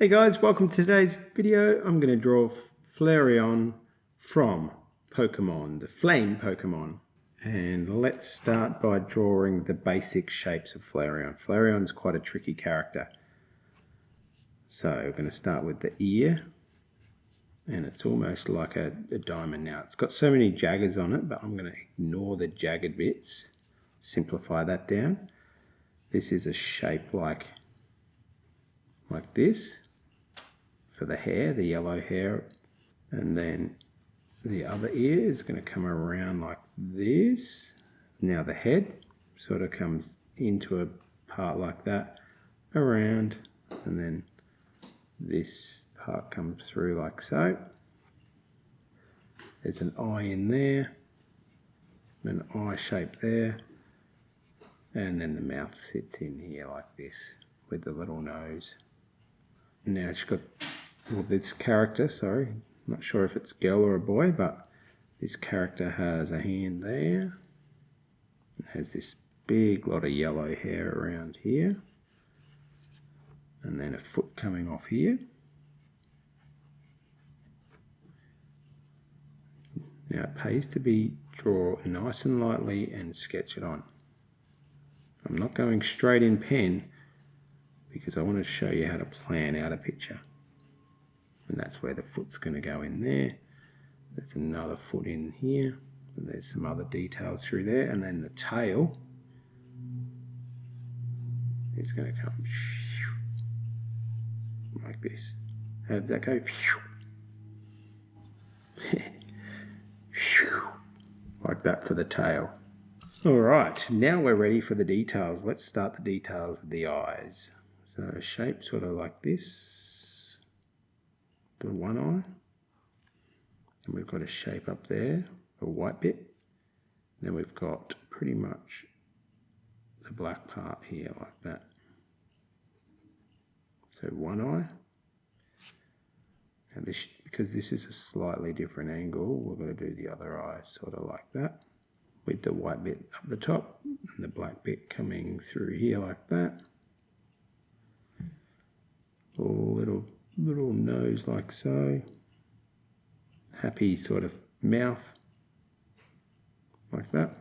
Hey guys, welcome to today's video. I'm going to draw Flareon from Pokemon, the Flame Pokemon. And let's start by drawing the basic shapes of Flareon. Flareon's quite a tricky character. So we're going to start with the ear. And it's almost like a diamond now. It's got so many jaggers on it, but I'm going to ignore the jagged bits. Simplify that down. This is a shape like this. For the hair, the yellow hair, and then the other ear is going to come around like this. Now the head sort of comes into a part like that, around, and then this part comes through like so. There's an eye in there, an eye shape there, and then the mouth sits in here like this with the little nose. Now it's got this character, sorry, not sure if it's a girl or a boy, but this character has a hand there. It has this big lot of yellow hair around here. And then a foot coming off here. Now it pays to be draw nice and lightly and sketch it on. I'm not going straight in pen because I want to show you how to plan out a picture. And that's where the foot's going to go in there. There's another foot in here. And there's some other details through there. And then the tail is going to come like this. How did that go? Like that for the tail. Alright, now we're ready for the details. Let's start the details with the eyes. So a shape sort of like this. The one eye, and we've got a shape up there, a white bit. Then we've got pretty much the black part here like that. So one eye, and this, because this is a slightly different angle, we're going to do the other eye sort of like that, with the white bit up the top and the black bit coming through here like that. Little nose like so, happy sort of mouth like that.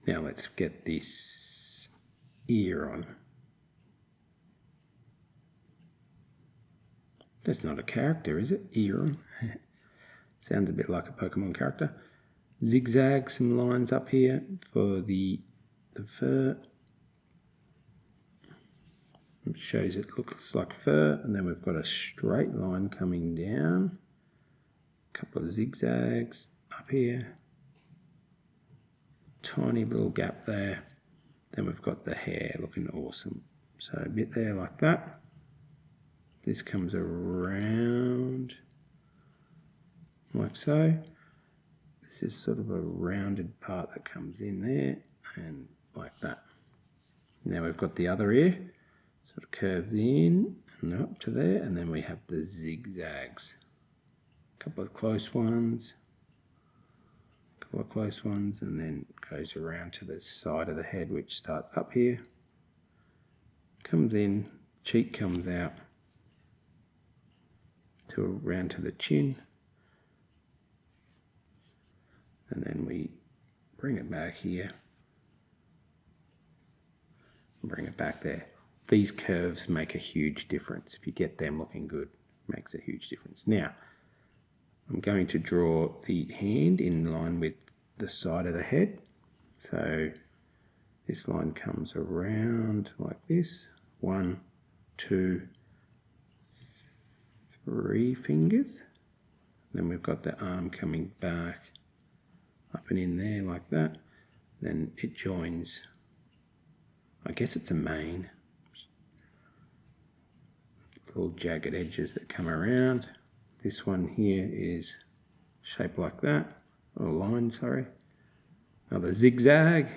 Now let's get this ear on. That's not a character, is it? Ear on. Sounds a bit like a Pokemon character. Zigzag some lines up here for the fur. It shows it looks like fur, and then we've got a straight line coming down, a couple of zigzags up here, tiny little gap there, then we've got the hair looking awesome. So a bit there like that. This comes around like so. This is sort of a rounded part that comes in there and like that. Now we've got the other ear. Sort of curves in and up to there, and then we have the zigzags. A couple of close ones, and then goes around to the side of the head, which starts up here, comes in, cheek comes out, to around to the chin, and then we bring it back here, and bring it back there. These curves make a huge difference. If you get them looking good, it makes a huge difference. Now, I'm going to draw the hand in line with the side of the head. So this line comes around like this. 1, 2, 3 fingers. Then we've got the arm coming back up and in there like that. Then it joins, I guess it's a mane. Little jagged edges that come around. This one here is shaped like that, or line, sorry. Another zigzag.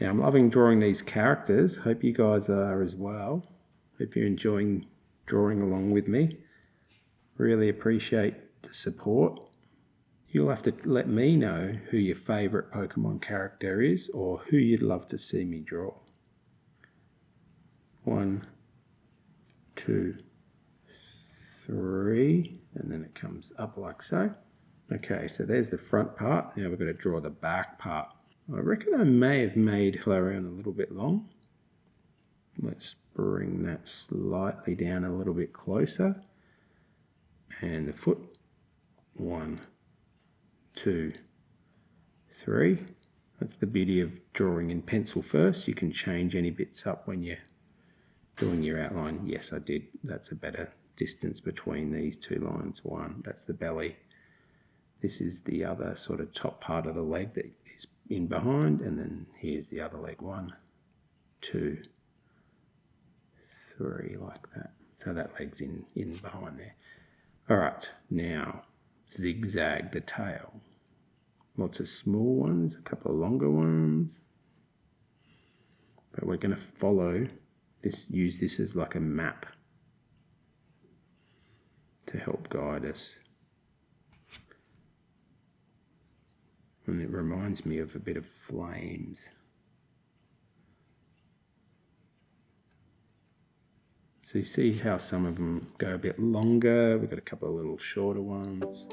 Now I'm loving drawing these characters. Hope you guys are as well. Hope you're enjoying drawing along with me. Really appreciate the support. You'll have to let me know who your favourite Pokemon character is or who you'd love to see me draw. 1, 2, 3, and then it comes up like so. Okay, so there's the front part. Now we've got to draw the back part. I reckon I may have made Flareon a little bit long. Let's bring that slightly down a little bit closer. And the foot, 1, 2, 3. That's the beauty of drawing in pencil first. You can change any bits up when you're doing your outline. Yes, I did. That's a better distance between these two lines. 1, that's the belly. This is the other sort of top part of the leg that is in behind, and then here's the other leg. 1, 2, 3, like that. So that leg's in behind there. All right, now zigzag the tail. Lots of small ones, a couple of longer ones. But we're going to follow this, use this as like a map to help guide us. And it reminds me of a bit of flames. So you see how some of them go a bit longer. We've got a couple of little shorter ones.